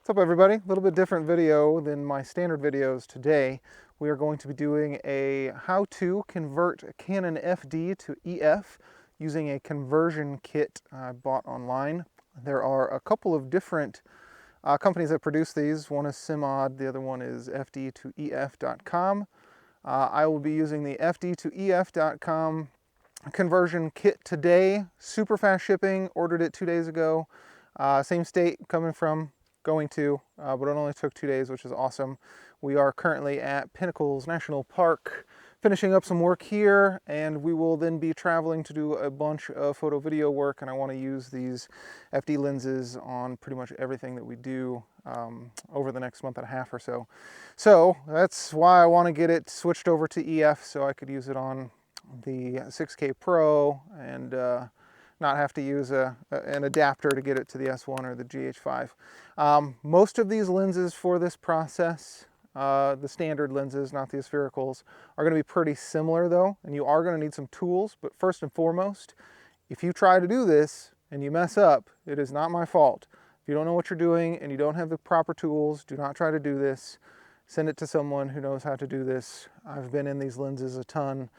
What's up, everybody? A little bit different video than my standard videos today. We are going to be doing a how to convert a Canon FD to EF using a conversion kit I bought online. There are a couple of different companies that produce these. One is Simod, the other one is FD to EF.com. I will be using the FD to EF.com conversion kit today. Super fast shipping, ordered it 2 days ago. Same state going to, but it only took 2 days, which is awesome. We are currently at Pinnacles National Park, finishing up some work here, and we will then be traveling to do a bunch of photo video work, and I want to use these FD lenses on pretty much everything that we do over the next month and a half or so. So that's why I want to get it switched over to EF so I could use it on the 6K Pro and not have to use an adapter to get it to the S1 or the GH5. Most of these lenses for this process, the standard lenses, not the sphericals, are going to be pretty similar though, and you are going to need some tools. But first and foremost, if you try to do this and you mess up, it is not my fault. If you don't know what you're doing and you don't have the proper tools, do not try to do this. Send it to someone who knows how to do this. I've been in these lenses a ton.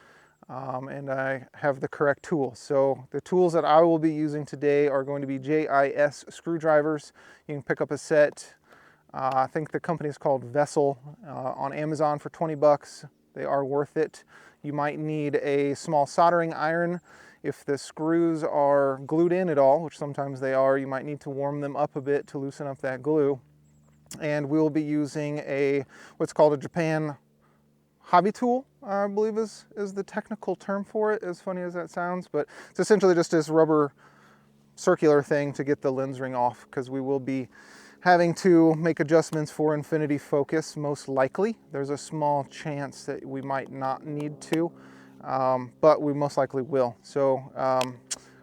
And I have the correct tools. So the tools that I will be using today are going to be JIS screwdrivers. You can pick up a set. I think the company is called Vessel on Amazon for 20 bucks. They are worth it. You might need a small soldering iron. If the screws are glued in at all, which sometimes they are, you might need to warm them up a bit to loosen up that glue. And we'll be using what's called a Japan hobby tool, I believe is the technical term for it, as funny as that sounds, but it's essentially just this rubber circular thing to get the lens ring off, because we will be having to make adjustments for infinity focus, most likely. There's a small chance that we might not need to, but we most likely will. So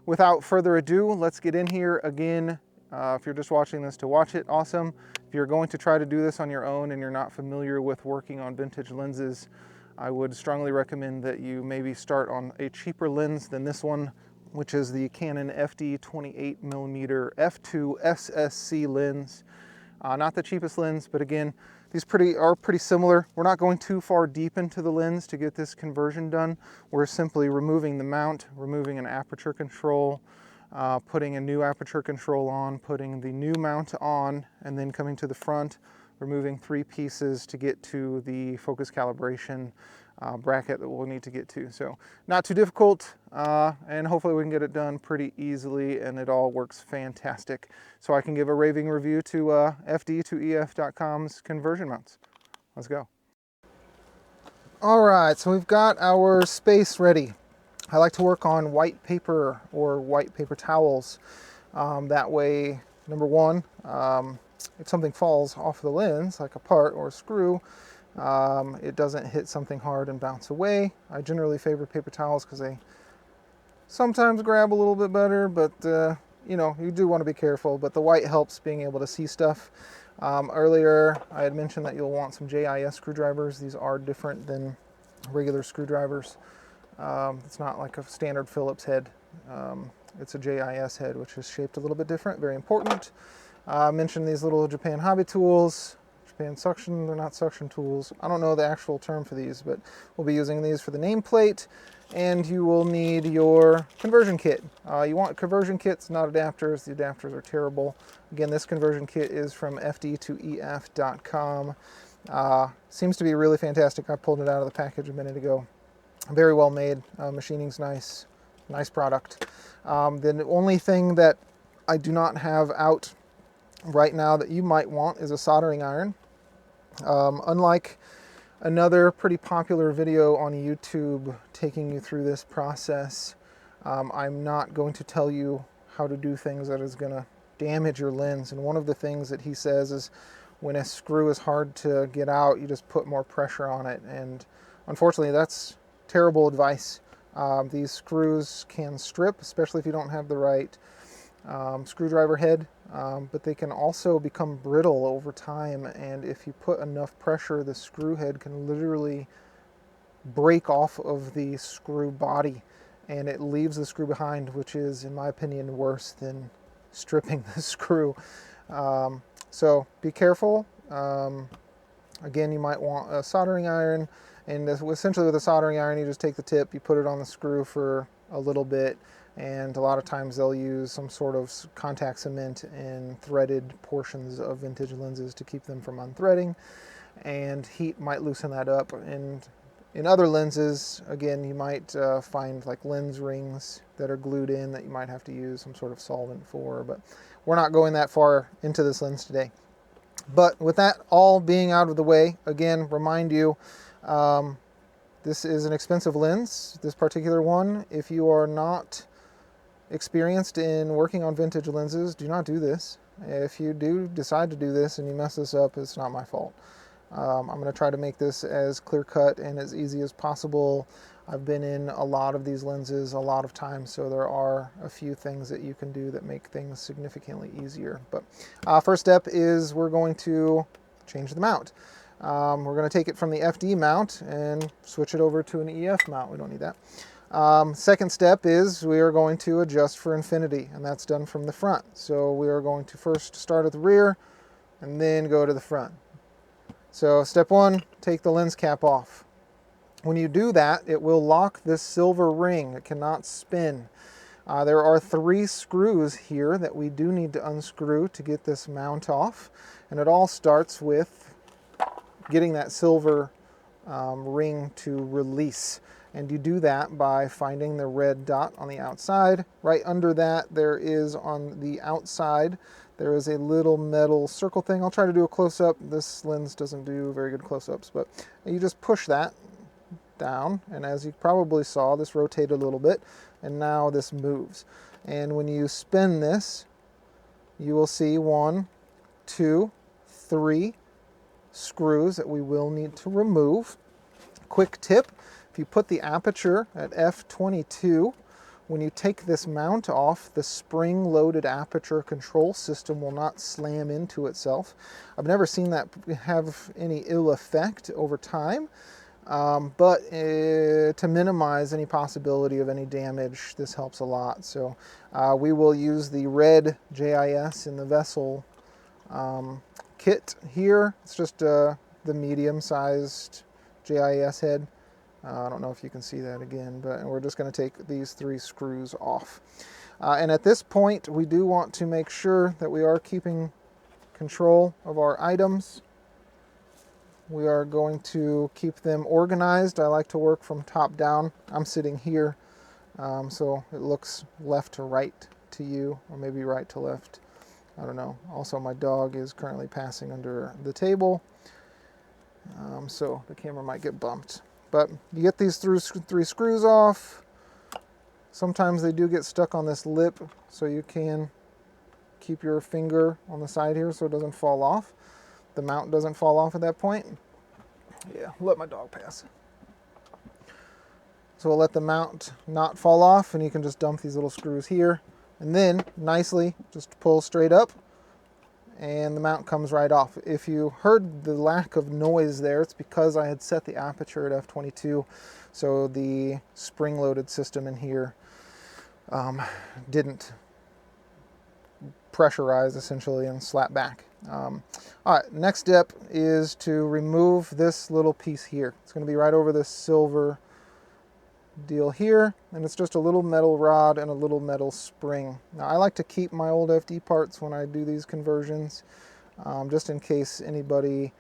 without further ado, let's get in here. Again, if you're just watching this to watch it, awesome. If you're going to try to do this on your own and you're not familiar with working on vintage lenses, I would strongly recommend that you maybe start on a cheaper lens than this one, which is the Canon FD 28mm f2 SSC lens. Not the cheapest lens, but again, these are pretty similar. We're not going too far deep into the lens to get this conversion done. We're simply removing the mount, removing an aperture control, putting a new aperture control on, putting the new mount on, and then coming to the front, removing 3 pieces to get to the focus calibration bracket that we'll need to get to. So not too difficult, and hopefully we can get it done pretty easily, and it all works fantastic. So I can give a raving review to FD to EF.com's conversion mounts. Let's go. All right, so we've got our space ready. I like to work on white paper or white paper towels. That way, number one, if something falls off the lens, like a part or a screw, it doesn't hit something hard and bounce away. I generally favor paper towels because they sometimes grab a little bit better, but you know, you do want to be careful. But the white helps being able to see stuff. Earlier, I had mentioned that you'll want some JIS screwdrivers. These are different than regular screwdrivers. It's not like a standard Phillips head. It's a JIS head, which is shaped a little bit different, very important. I mentioned these little Japan hobby tools, Japan suction, they're not suction tools. I don't know the actual term for these, but we'll be using these for the nameplate, and you will need your conversion kit. You want conversion kits, not adapters. The adapters are terrible. Again, this conversion kit is from FD to EF.com. Seems to be really fantastic. I pulled it out of the package a minute ago. Very well made, machining's nice product. The only thing that I do not have out right now that you might want is a soldering iron. Unlike another pretty popular video on YouTube taking you through this process, I'm not going to tell you how to do things that is going to damage your lens. And one of the things that he says is when a screw is hard to get out, you just put more pressure on it. And unfortunately, that's terrible advice. These screws can strip, especially if you don't have the right screwdriver head, but they can also become brittle over time, and if you put enough pressure, the screw head can literally break off of the screw body, and it leaves the screw behind, which is, in my opinion, worse than stripping the screw. So be careful. Again, you might want a soldering iron, and essentially with a soldering iron, you just take the tip, you put it on the screw for a little bit, and a lot of times they'll use some sort of contact cement in threaded portions of vintage lenses to keep them from unthreading, and heat might loosen that up. And in other lenses, again, you might find like lens rings that are glued in that you might have to use some sort of solvent for, but we're not going that far into this lens today. But with that all being out of the way, again, remind you, this is an expensive lens, this particular one. If you are not experienced in working on vintage lenses, do not do this. If you do decide to do this and you mess this up, it's not my fault. I'm going to try to make this as clear-cut and as easy as possible. I've been in a lot of these lenses a lot of times, so there are a few things that you can do that make things significantly easier. But first step is we're going to change the mount. We're going to take it from the FD mount and switch it over to an EF mount. We don't need that. Second step is we are going to adjust for infinity, and that's done from the front. So we are going to first start at the rear and then go to the front. So step one, take the lens cap off. When you do that, it will lock this silver ring. It cannot spin. There are 3 screws here that we do need to unscrew to get this mount off. And it all starts with getting that silver ring to release. And you do that by finding the red dot on the outside. Right under that, there is on the outside, there is a little metal circle thing. I'll try to do a close-up. This lens doesn't do very good close-ups, but you just push that down, and as you probably saw, this rotated a little bit, and now this moves. And when you spin this, you will see 1, 2, 3 screws that we will need to remove. Quick tip, if you put the aperture at f22, when you take this mount off, the spring-loaded aperture control system will not slam into itself. I've never seen that have any ill effect over time, but to minimize any possibility of any damage, this helps a lot. So we will use the red JIS in the vessel kit here. It's just the medium-sized JIS head. I don't know if you can see that again, but we're just going to take these 3 screws off. And at this point, we do want to make sure that we are keeping control of our items. We are going to keep them organized. I like to work from top down. I'm sitting here, so it looks left to right to you, or maybe right to left. I don't know. Also, my dog is currently passing under the table, so the camera might get bumped. But you get these 3 screws off. Sometimes they do get stuck on this lip, so you can keep your finger on the side here so it doesn't fall off. The mount doesn't fall off at that point. Yeah, let my dog pass. So we'll let the mount not fall off, and you can just dump these little screws here. And then, nicely, just pull straight up, and the mount comes right off. If you heard the lack of noise there, it's because I had set the aperture at f22, so the spring-loaded system in here didn't pressurize, essentially, and slap back. All right, next step is to remove this little piece here. It's going to be right over this silver deal here, and it's just a little metal rod and a little metal spring. Now, I like to keep my old FD parts when I do these conversions, just in case anybody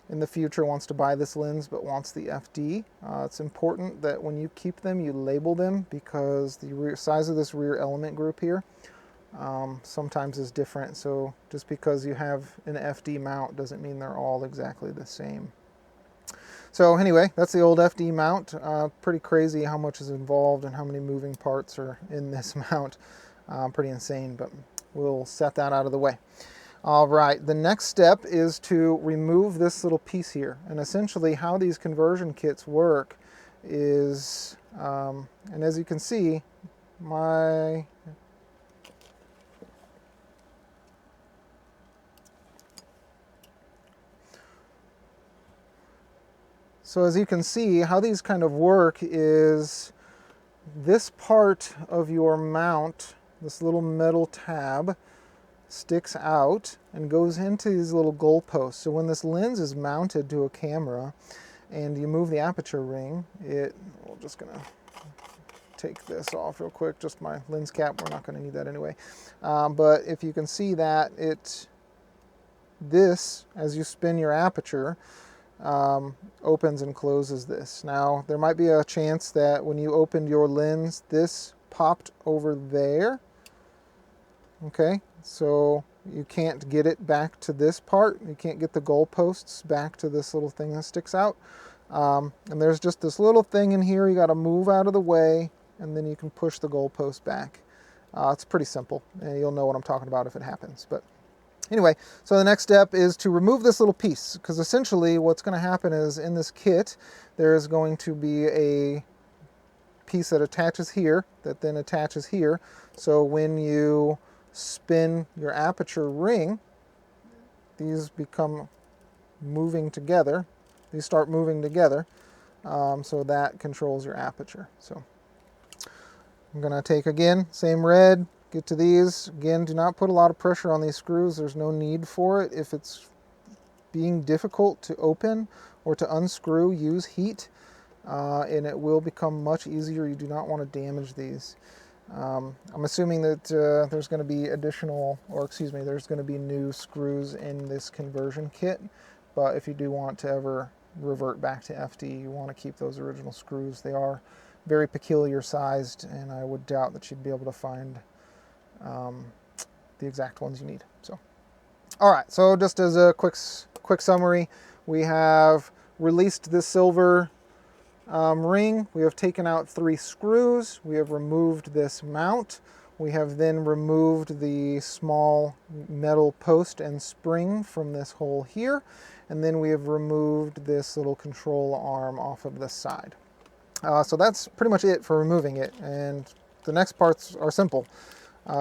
in the future wants to buy this lens but wants the FD. It's important that when you keep them, you label them, because the size of this rear element group here sometimes is different. So just because you have an FD mount doesn't mean they're all exactly the same. So anyway, that's the old FD mount. Pretty crazy how much is involved and how many moving parts are in this mount. Pretty insane, but we'll set that out of the way. All right, the next step is to remove this little piece here. And essentially how these conversion kits work is, and as you can see, So as you can see, how these kind of work is this part of your mount, this little metal tab, sticks out and goes into these little goalposts. So when this lens is mounted to a camera and you move the aperture ring, we're just gonna take this off real quick, just my lens cap, we're not gonna need that anyway. But if you can see that this, as you spin your aperture, opens and closes this. Now, there might be a chance that when you opened your lens, this popped over there. Okay, so you can't get it back to this part. You can't get the goalposts back to this little thing that sticks out. And there's just this little thing in here you got to move out of the way, and then you can push the goalpost back. It's pretty simple, and you'll know what I'm talking about if it happens. But anyway, so the next step is to remove this little piece, because essentially what's going to happen is in this kit, there's going to be a piece that attaches here, that then attaches here. So when you spin your aperture ring, these become moving together. These start moving together, so that controls your aperture. So I'm going to take, again, same red, get to these. Again, do not put a lot of pressure on these screws. There's no need for it. If it's being difficult to open or to unscrew, use heat, and it will become much easier. You do not want to damage these. I'm assuming that there's going to be there's going to be new screws in this conversion kit, but if you do want to ever revert back to FD, you want to keep those original screws. They are very peculiar sized, and I would doubt that you'd be able to find the exact ones you need. So, all right, so just as a quick summary, we have released this silver ring. We have taken out 3 screws. We have removed this mount. We have then removed the small metal post and spring from this hole here. And then we have removed this little control arm off of this side. So that's pretty much it for removing it. And the next parts are simple.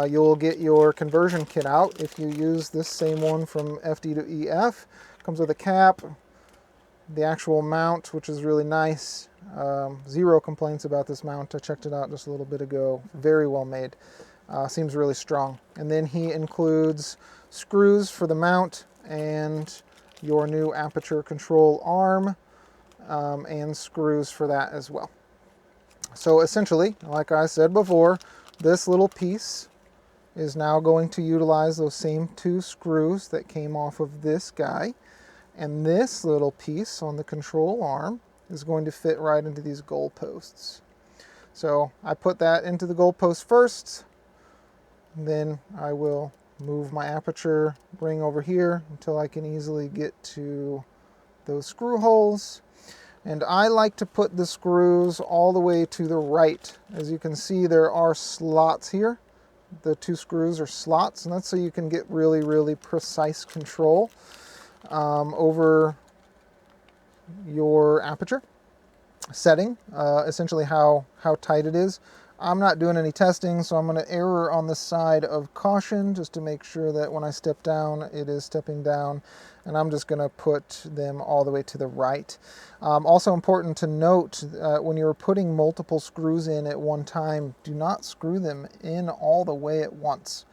You'll get your conversion kit out if you use this same one from FD to EF. Comes with a cap, the actual mount, which is really nice. 0 complaints about this mount. I checked it out just a little bit ago. Very well made. Seems really strong. And then he includes screws for the mount and your new aperture control arm, and screws for that as well. So essentially, like I said before, this little piece is now going to utilize those same 2 screws that came off of this guy. And this little piece on the control arm is going to fit right into these goalposts. So I put that into the goalpost first, then I will move my aperture ring over here until I can easily get to those screw holes. And I like to put the screws all the way to the right. As you can see, there are slots here. The 2 screws are slots, and that's so you can get really, really precise control over your aperture setting, essentially how tight it is. I'm not doing any testing, so I'm going to err on the side of caution just to make sure that when I step down, it is stepping down, and I'm just going to put them all the way to the right. Also important to note, when you're putting multiple screws in at one time, do not screw them in all the way at once.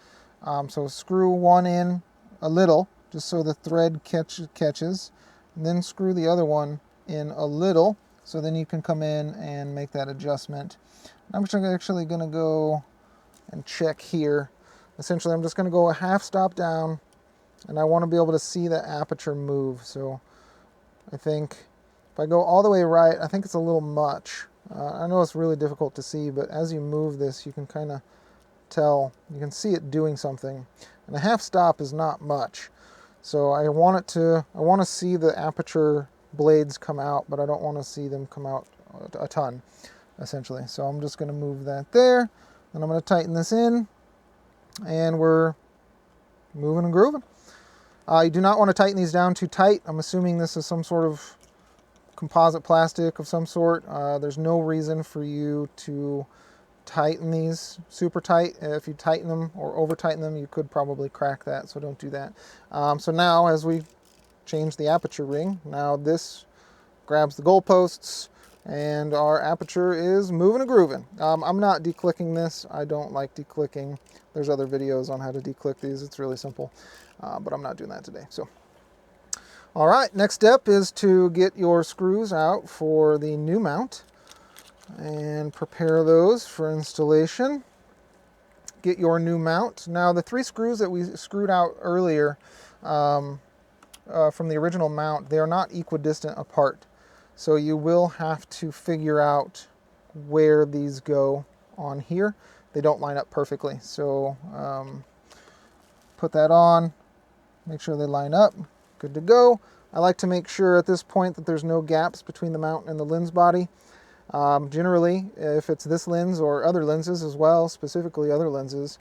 So screw one in a little, just so the thread catches, and then screw the other one in a little, so then you can come in and make that adjustment. I'm actually going to go and check here. Essentially, I'm just going to go a half stop down, and I want to be able to see the aperture move. So I think if I go all the way right, I think it's a little much. I know it's really difficult to see, but as you move this, you can kind of tell, you can see it doing something. And a half stop is not much. So I want to see the aperture blades come out, but I don't want to see them come out a ton, essentially. So I'm just going to move that there, and I'm going to tighten this in, and we're moving and grooving. You do not want to tighten these down too tight. I'm assuming this is some sort of composite plastic of some sort. There's no reason for you to tighten these super tight. If you tighten them or over tighten them, you could probably crack that, so don't do that. So now as we change the aperture ring, now this grabs the goalposts, And our aperture is moving and grooving. I'm not declicking this. I don't like declicking. There's other videos on how to declick these. It's really simple, but I'm not doing that today. So, all right, next step is to get your screws out for the new mount and prepare those for installation. Get your new mount. Now, the 3 screws that we screwed out earlier from the original mount, they are not equidistant apart. So you will have to figure out where these go on here. They don't line up perfectly. So put that on, make sure they line up, good to go. I like to make sure at this point that there's no gaps between the mount and the lens body. Generally, if it's this lens or other lenses as well, specifically other lenses,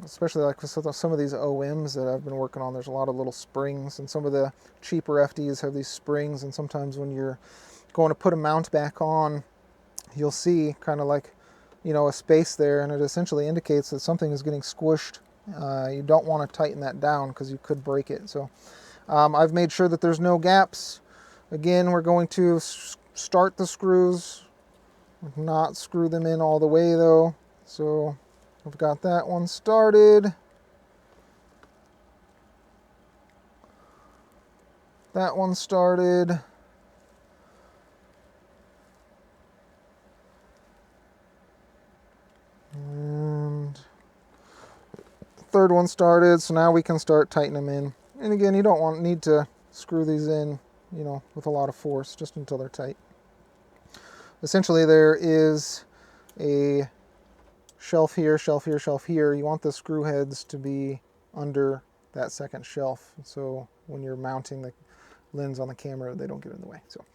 especially like some of these OMs that I've been working on, there's a lot of little springs, and some of the cheaper FDs have these springs, and sometimes when you're going to put a mount back on, you'll see kind of like, you know, a space there, and it essentially indicates that something is getting squished. You don't want to tighten that down because you could break it. So I've made sure that there's no gaps. Again, we're going to start the screws, not screw them in all the way though. So I've got that one started. That one started. And the third one started, so now we can start tightening them in. And again, you don't need to screw these in, you know, with a lot of force, just until they're tight. Essentially, there is a shelf here, shelf here, shelf here. You want the screw heads to be under that second shelf, so when you're mounting the lens on the camera, they don't get in the way. So,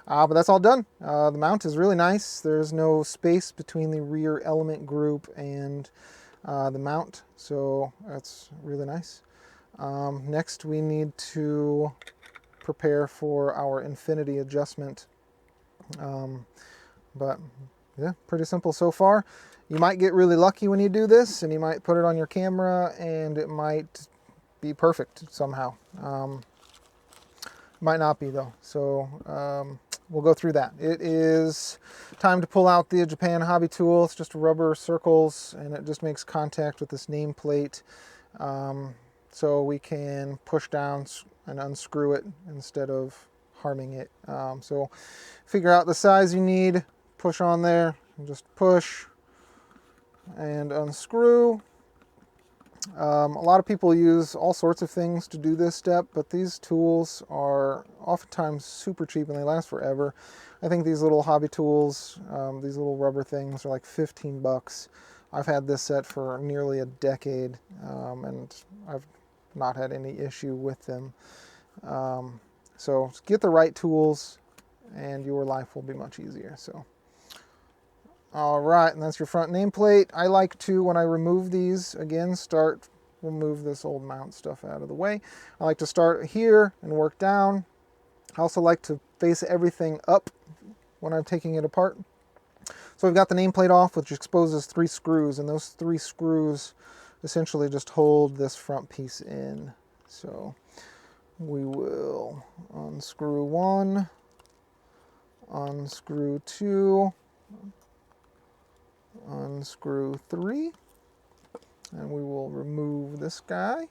but that's all done. The mount is really nice. There's no space between the rear element group and the mount, so that's really nice. Next, we need to prepare for our infinity adjustment. But yeah, pretty simple so far. You might get really lucky when you do this, and you might put it on your camera and it might be perfect somehow. Might not be though. So we'll go through that. It is time to pull out the Japan hobby tool. It's just rubber circles, and it just makes contact with this nameplate. So we can push down and unscrew it instead of harming it. So figure out the size you need, push on there, and just push and unscrew. A lot of people use all sorts of things to do this step, but these tools are oftentimes super cheap and they last forever. I think these little hobby tools, these little rubber things, are like 15 bucks. I've had this set for nearly a decade, and I've not had any issue with them. So get the right tools and your life will be much easier. So, all right, and that's your front nameplate. I like to, when I remove these, again, we'll move this old mount stuff out of the way. I like to start here and work down. I also like to face everything up when I'm taking it apart. So we've got the nameplate off, which exposes 3 screws, and those 3 screws essentially just hold this front piece in. So we will unscrew 1, unscrew 2, unscrew 3, and we will remove this guy.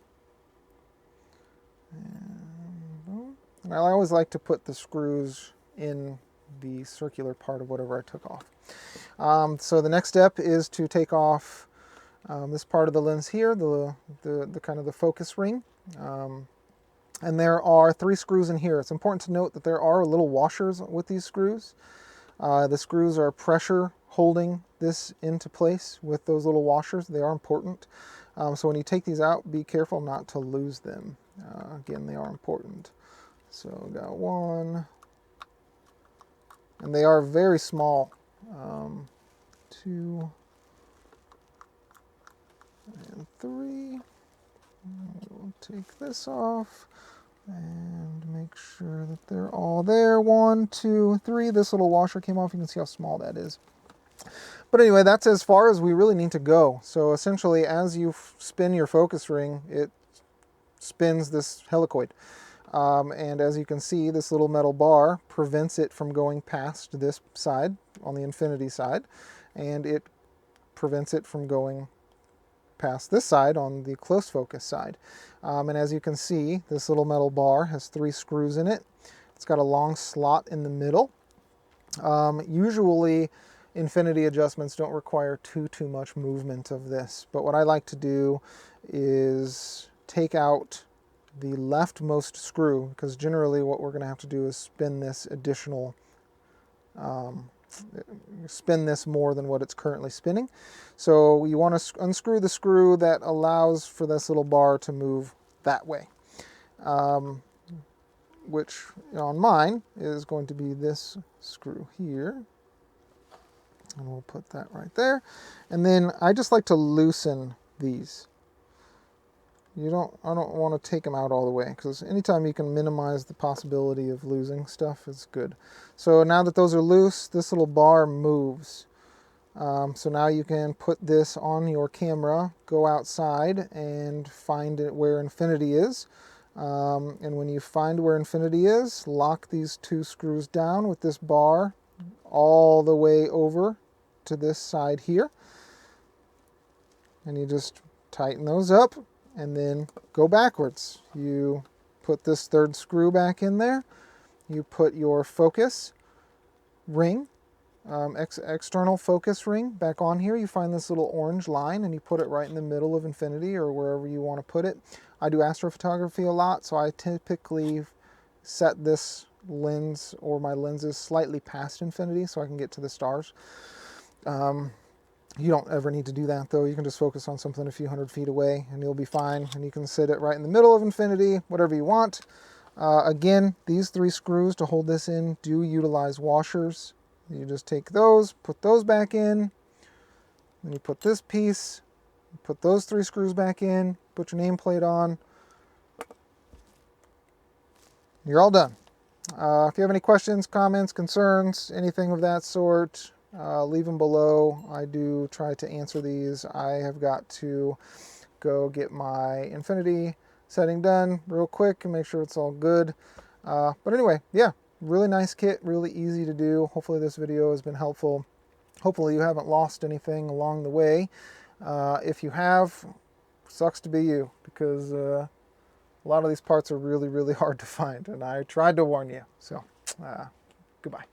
And boom. And I always like to put the screws in the circular part of whatever I took off. So the next step is to take off this part of the lens here, the kind of the focus ring. And there are 3 screws in here. It's important to note that there are little washers with these screws. The screws are pressure holding this into place with those little washers. They are important. So when you take these out, be careful not to lose them. Again, they are important. So got 1. And they are very small. 2 and 3. We'll take this off and make sure that they're all there. 1, 2, 3. This little washer came off. You can see how small that is. But anyway, that's as far as we really need to go. So essentially, as you spin your focus ring, it spins this helicoid. And as you can see, this little metal bar prevents it from going past this side on the infinity side, and it prevents it from going past this side on the close focus side. And as you can see, this little metal bar has 3 screws in it. It's got a long slot in the middle. Usually infinity adjustments don't require too much movement of this, but what I like to do is take out the leftmost screw, because generally what we're going to have to do is spin this additional spin this more than what it's currently spinning. So you want to unscrew the screw that allows for this little bar to move that way, which on mine is going to be this screw here. And we'll put that right there. And then I just like to loosen these. I don't want to take them out all the way, because anytime you can minimize the possibility of losing stuff is good. So now that those are loose, this little bar moves. So now you can put this on your camera, go outside and find it where infinity is. And when you find where infinity is, lock these 2 screws down with this bar all the way over to this side here. And you just tighten those up and then go backwards. You put this 3rd screw back in there. You put your focus ring, external focus ring back on here. You find this little orange line and you put it right in the middle of infinity or wherever you want to put it. I do astrophotography a lot, so I typically set this lens or my lenses slightly past infinity so I can get to the stars. You don't ever need to do that though. You can just focus on something a few hundred feet away and you'll be fine. And you can sit it right in the middle of infinity, whatever you want. Again, these 3 screws to hold this in do utilize washers. You just take those, put those back in, then you put this piece, put those 3 screws back in, put your nameplate on. You're all done. If you have any questions, comments, concerns, anything of that sort, leave them below. I do try to answer these. I have got to go get my infinity setting done real quick and make sure it's all good. But anyway, yeah, really nice kit, really easy to do. Hopefully this video has been helpful. Hopefully you haven't lost anything along the way. If you have, sucks to be you, because a lot of these parts are really hard to find, and I tried to warn you. So, goodbye.